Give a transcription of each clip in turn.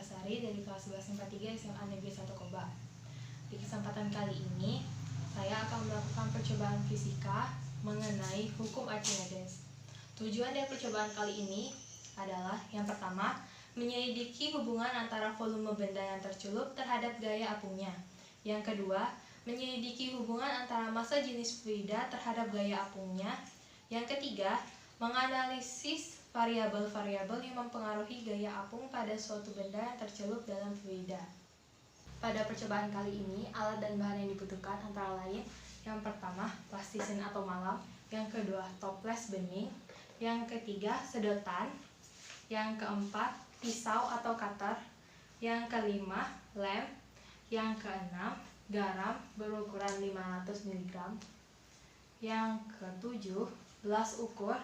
Sari dari kelas 11 IPA 3 SMA Negeri 1 Koba. Di kesempatan kali ini, saya akan melakukan percobaan fisika mengenai hukum Archimedes. Tujuan dari percobaan kali ini adalah yang pertama, menyelidiki hubungan antara volume benda yang tercelup terhadap gaya apungnya. Yang kedua, menyelidiki hubungan antara massa jenis fluida terhadap gaya apungnya. Yang ketiga, menganalisis variabel-variabel yang mempengaruhi gaya apung pada suatu benda yang tercelup dalam fluida. Pada percobaan kali ini, alat dan bahan yang dibutuhkan antara lain: yang pertama, plastisin atau malam; yang kedua, toples bening; yang ketiga, sedotan; yang keempat, pisau atau cutter; yang kelima, lem; yang keenam, garam berukuran 500 mg; yang ketujuh, gelas ukur;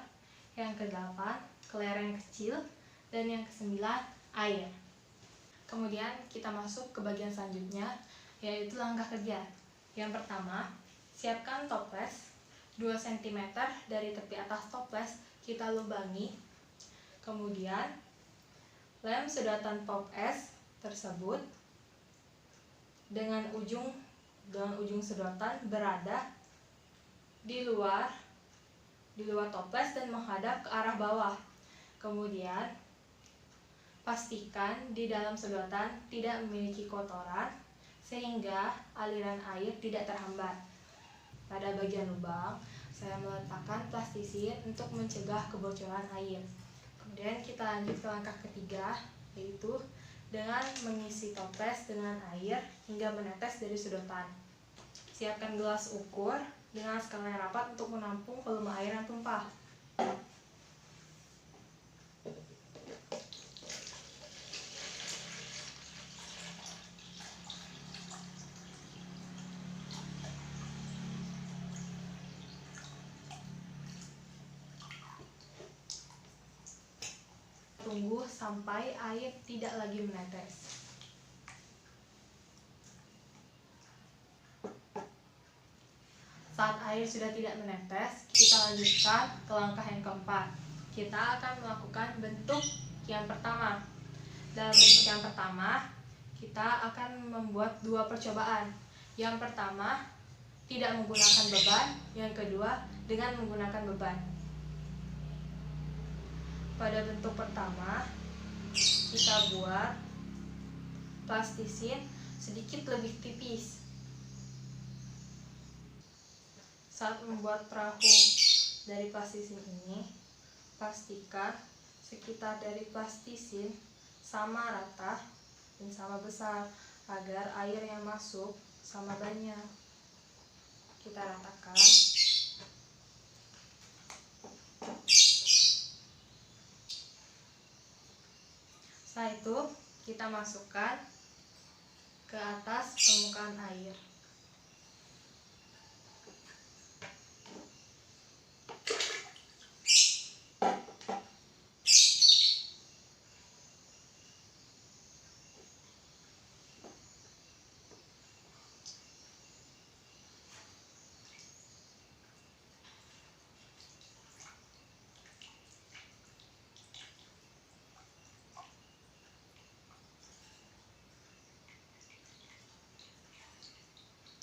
yang kedelapan, kelereng kecil; dan yang kesembilan, air. Kemudian kita masuk ke bagian selanjutnya, yaitu langkah kerja. Yang pertama, siapkan toples 2 cm dari tepi atas toples kita lubangi. Kemudian lem sedotan pop es tersebut dengan ujung sedotan berada di luar toples dan menghadap ke arah bawah. Kemudian pastikan di dalam sedotan tidak memiliki kotoran sehingga aliran air tidak terhambat. Pada bagian lubang, saya meletakkan plastisin untuk mencegah kebocoran air. Kemudian kita lanjut ke langkah ketiga, yaitu dengan mengisi toples dengan air hingga menetes dari sedotan. Siapkan gelas ukur dengan skala yang rapat untuk menampung volume air yang tumpah. Tunggu sampai air tidak lagi menetes. Saat air sudah tidak menetes, kita lanjutkan ke langkah yang keempat. Kita akan melakukan bentuk yang pertama. Dalam bentuk yang pertama, kita akan membuat 2 percobaan. Yang pertama, tidak menggunakan beban. Yang kedua, dengan menggunakan beban. Pada bentuk pertama, kita buat plastisin sedikit lebih tipis. Saat membuat perahu dari plastisin ini, pastikan sekitar dari plastisin sama rata dan sama besar agar air yang masuk sama banyak. Kita ratakan. Setelah itu, kita masukkan ke atas permukaan air.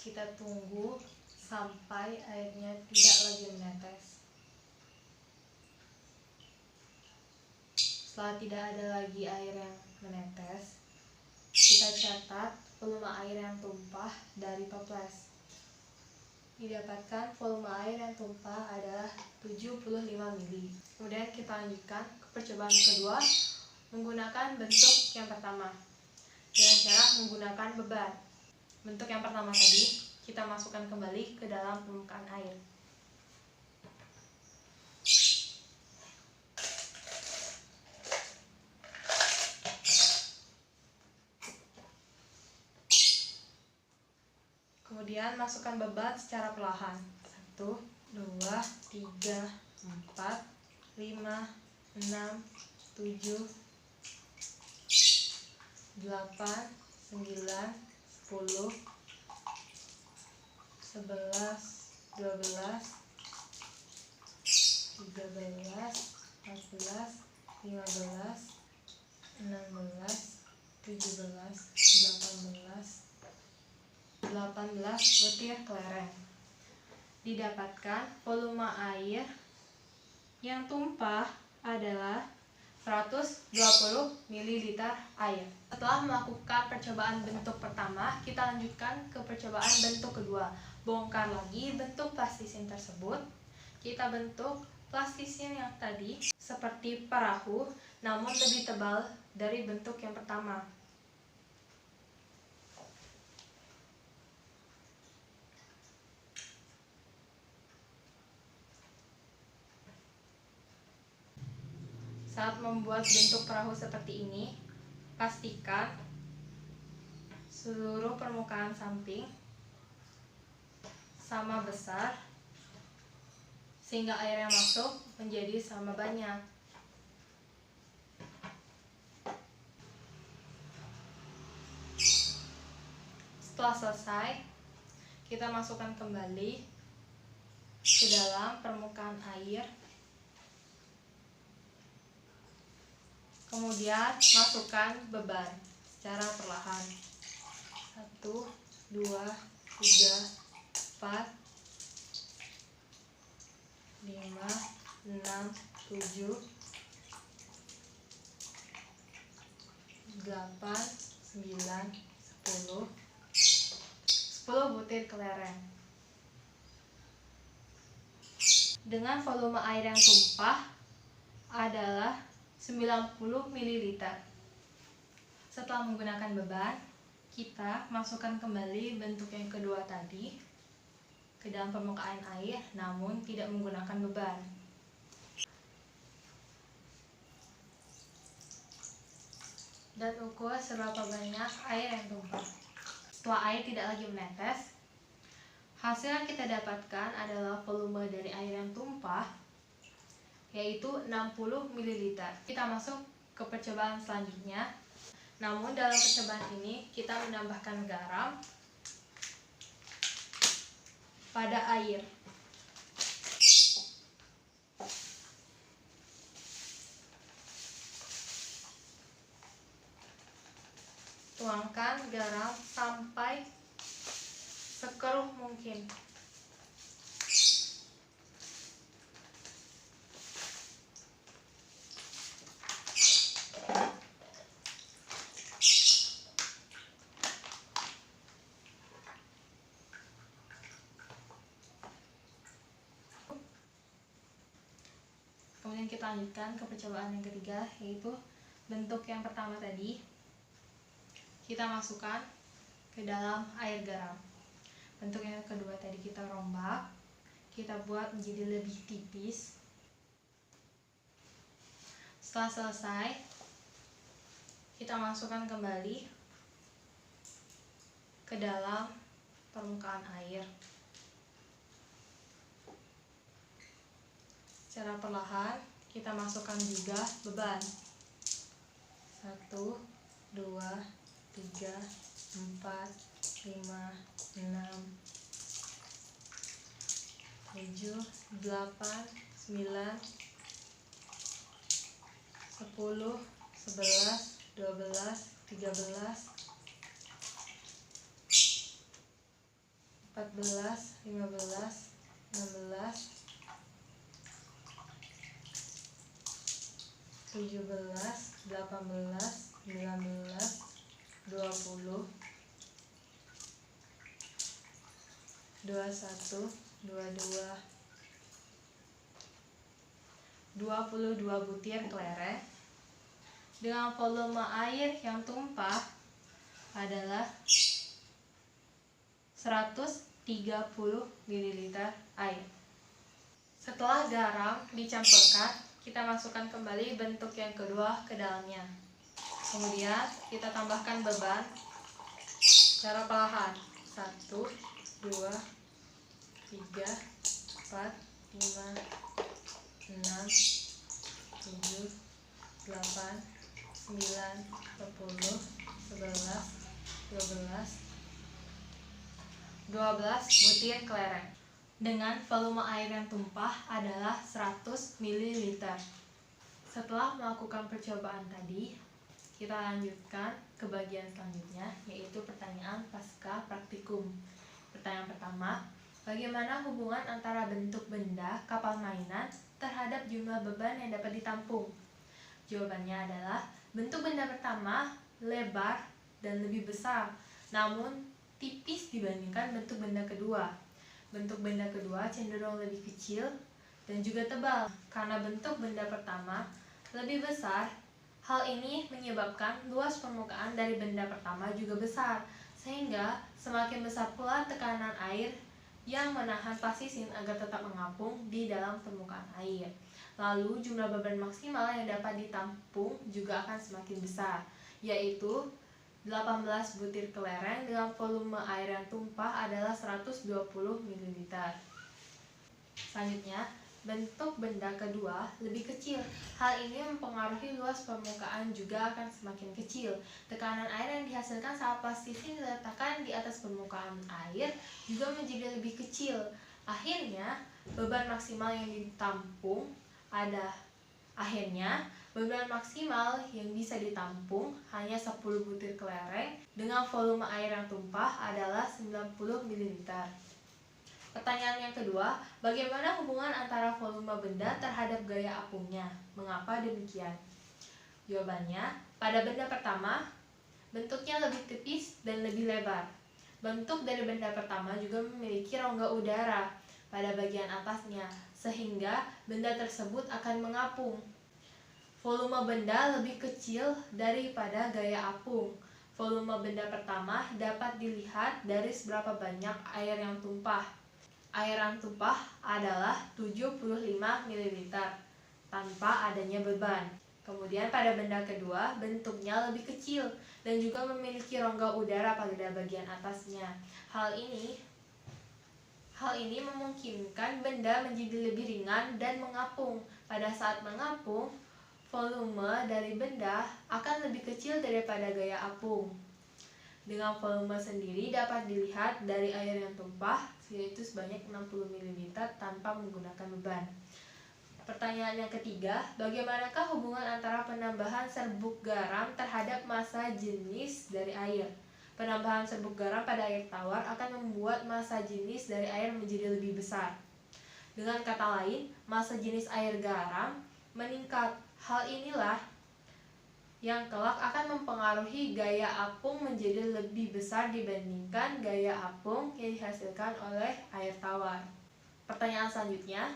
Kita tunggu sampai airnya tidak lagi menetes. Setelah tidak ada lagi air yang menetes, kita catat volume air yang tumpah dari toples. Didapatkan volume air yang tumpah adalah 75 ml. Kemudian kita lanjutkan ke percobaan kedua menggunakan bentuk yang pertama dengan cara menggunakan beban. Bentuk yang pertama tadi kita masukkan kembali ke dalam permukaan air. Kemudian masukkan beban secara perlahan. 1, 2, 3, 4, 5, 6, 7, 8, 9, 10, 11, 12, 13, 14, 15, 16, 17, 18 butir kelereng. Didapatkan volume air yang tumpah adalah 120 ml air. Setelah melakukan percobaan bentuk pertama, kita lanjutkan ke percobaan bentuk kedua. Bongkar lagi bentuk plastisin tersebut. Kita bentuk plastisin yang tadi seperti perahu, namun lebih tebal dari bentuk yang pertama. Saat membuat bentuk perahu seperti ini, pastikan seluruh permukaan samping sama besar sehingga air yang masuk menjadi sama banyak. Setelah selesai, kita masukkan kembali ke dalam permukaan air. Kemudian masukkan beban secara perlahan. 1, 2, 3, 4, 5, 6, 7, 8, 9, 10 butir kelereng. Dengan volume air yang tumpah adalah 90 ml. Setelah menggunakan beban, kita masukkan kembali bentuk yang kedua tadi ke dalam permukaan air, namun tidak menggunakan beban. Dan ukur seberapa banyak air yang tumpah. Setelah air tidak lagi menetes, hasil yang kita dapatkan adalah volume dari air yang tumpah, yaitu 60 ml. Kita masuk ke percobaan selanjutnya. Namun dalam percobaan ini kita menambahkan garam pada air. Tuangkan garam sampai sekeruh mungkin. Kemudian kita lanjutkan ke percobaan yang ketiga, yaitu bentuk yang pertama tadi. Kita masukkan ke dalam air garam. Bentuk yang kedua tadi kita rombak, kita buat menjadi lebih tipis. Setelah selesai, kita masukkan kembali ke dalam permukaan air. Secara perlahan kita masukkan juga beban. 1, 2, 3, 4, 5, 6, 7, 8, 9, 10, 11, 12, 13, 14, 15, 16, 17, 18, 19, 20, 21, 22 butir kelereng dengan volume air yang tumpah adalah 130 ml air. Setelah garam dicampurkan, kita masukkan kembali bentuk yang kedua ke dalamnya. Kemudian kita tambahkan beban secara perlahan. 1, 2, 3, 4, 5, 6, 7, 8, 9, 10, 11, 12 butir kelereng dengan volume air yang tumpah adalah 100 ml. Setelah melakukan percobaan tadi, Kita lanjutkan ke bagian selanjutnya, yaitu pertanyaan pasca praktikum. Pertanyaan pertama, bagaimana hubungan antara bentuk benda kapal mainan terhadap jumlah beban yang dapat ditampung? Jawabannya adalah bentuk benda pertama lebar dan lebih besar, namun tipis dibandingkan bentuk benda kedua. Bentuk benda kedua cenderung lebih kecil dan juga tebal. Karena bentuk benda pertama lebih besar, hal ini menyebabkan luas permukaan dari benda pertama juga besar, sehingga semakin besar pula tekanan air yang menahan plasisin agar tetap mengapung di dalam permukaan air. Lalu jumlah beban maksimal yang dapat ditampung juga akan semakin besar, yaitu 18 butir kelereng dengan volume air yang tumpah adalah 120 ml. Selanjutnya, bentuk benda kedua lebih kecil. Hal ini mempengaruhi luas permukaan juga akan semakin kecil. Tekanan air yang dihasilkan saat plastisin diletakkan di atas permukaan air juga menjadi lebih kecil. Akhirnya, beban maksimal yang bisa ditampung hanya 10 butir kelereng dengan volume air yang tumpah adalah 90 ml. Pertanyaan yang kedua, bagaimana hubungan antara volume benda terhadap gaya apungnya? Mengapa demikian? Jawabannya, pada benda pertama, bentuknya lebih tipis dan lebih lebar. Bentuk dari benda pertama juga memiliki rongga udara pada bagian atasnya, sehingga benda tersebut akan mengapung. Volume benda lebih kecil daripada gaya apung. Volume benda pertama dapat dilihat dari seberapa banyak air yang tumpah. Air yang tumpah adalah 75 ml tanpa adanya beban. Kemudian pada benda kedua, bentuknya lebih kecil dan juga memiliki rongga udara pada bagian atasnya. Hal ini memungkinkan benda menjadi lebih ringan dan mengapung. Pada saat mengapung, volume dari benda akan lebih kecil daripada gaya apung. Dengan volume sendiri dapat dilihat dari air yang tumpah, yaitu sebanyak 60 ml tanpa menggunakan beban. Pertanyaan yang ketiga, bagaimanakah hubungan antara penambahan serbuk garam terhadap massa jenis dari air? Penambahan serbuk garam pada air tawar akan membuat massa jenis dari air menjadi lebih besar. Dengan kata lain, massa jenis air garam meningkat. Hal inilah yang kelak akan mempengaruhi gaya apung menjadi lebih besar dibandingkan gaya apung yang dihasilkan oleh air tawar. Pertanyaan selanjutnya,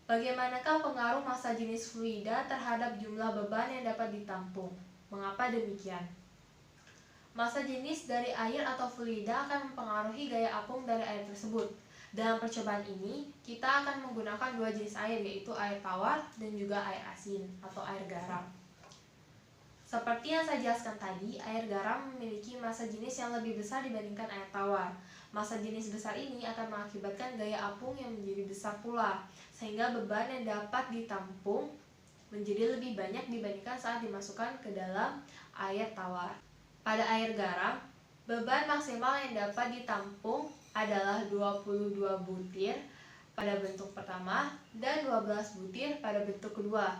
bagaimanakah pengaruh massa jenis fluida terhadap jumlah beban yang dapat ditampung? Mengapa demikian? Massa jenis dari air atau fluida akan mempengaruhi gaya apung dari air tersebut. Dalam percobaan ini, kita akan menggunakan dua jenis air, yaitu air tawar dan juga air asin atau air garam. Seperti yang saya jelaskan tadi, air garam memiliki massa jenis yang lebih besar dibandingkan air tawar. Massa jenis besar ini akan mengakibatkan gaya apung yang menjadi besar pula, sehingga beban yang dapat ditampung menjadi lebih banyak dibandingkan saat dimasukkan ke dalam air tawar. Pada air garam, beban maksimal yang dapat ditampung adalah 22 butir pada bentuk pertama dan 12 butir pada bentuk kedua.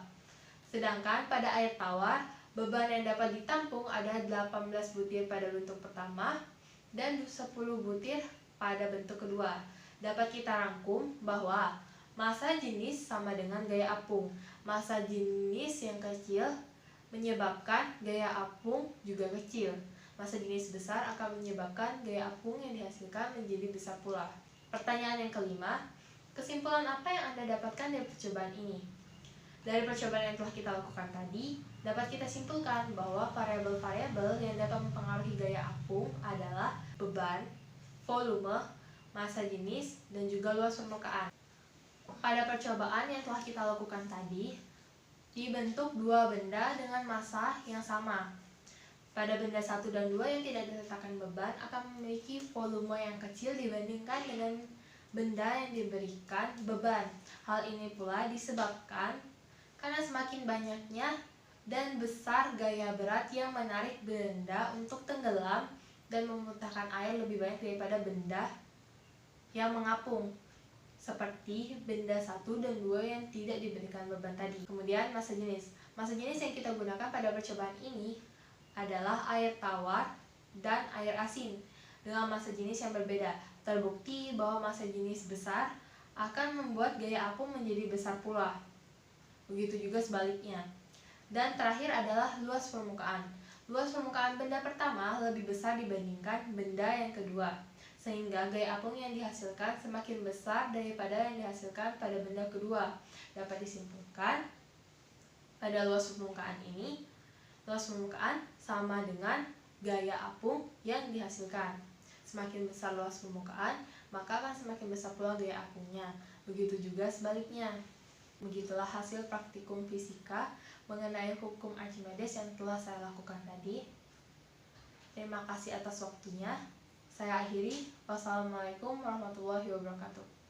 Sedangkan pada air tawar, beban yang dapat ditampung adalah 18 butir pada bentuk pertama dan 10 butir pada bentuk kedua. Dapat kita rangkum bahwa massa jenis sama dengan gaya apung. Massa jenis yang kecil menyebabkan gaya apung juga kecil. Massa jenis besar akan menyebabkan gaya apung yang dihasilkan menjadi besar pula. Pertanyaan yang kelima, kesimpulan apa yang Anda dapatkan dari percobaan ini? Dari percobaan yang telah kita lakukan tadi, dapat kita simpulkan bahwa variabel-variabel yang dapat mempengaruhi gaya apung adalah beban, volume, massa jenis, dan juga luas permukaan. Pada percobaan yang telah kita lakukan tadi, dibentuk dua benda dengan massa yang sama. Pada benda 1 dan 2 yang tidak diletakkan beban akan memiliki volume yang kecil dibandingkan dengan benda yang diberikan beban. Hal ini pula disebabkan karena semakin banyaknya dan besar gaya berat yang menarik benda untuk tenggelam dan memuntahkan air lebih banyak daripada benda yang mengapung, seperti benda 1 dan 2 yang tidak diberikan beban tadi. Kemudian massa jenis. Massa jenis yang kita gunakan pada percobaan ini adalah air tawar dan air asin dengan massa jenis yang berbeda. Terbukti bahwa massa jenis besar akan membuat gaya apung menjadi besar pula. Begitu juga sebaliknya. Dan terakhir adalah luas permukaan. Luas permukaan benda pertama lebih besar dibandingkan benda yang kedua, sehingga gaya apung yang dihasilkan semakin besar daripada yang dihasilkan pada benda kedua. Dapat disimpulkan, pada luas permukaan ini, luas permukaan sama dengan gaya apung yang dihasilkan. Semakin besar luas permukaan, maka akan semakin besar pula gaya apungnya. Begitu juga sebaliknya. Begitulah hasil praktikum fisika mengenai hukum Archimedes yang telah saya lakukan tadi. Terima kasih atas waktunya. Saya akhiri. Wassalamualaikum warahmatullahi wabarakatuh.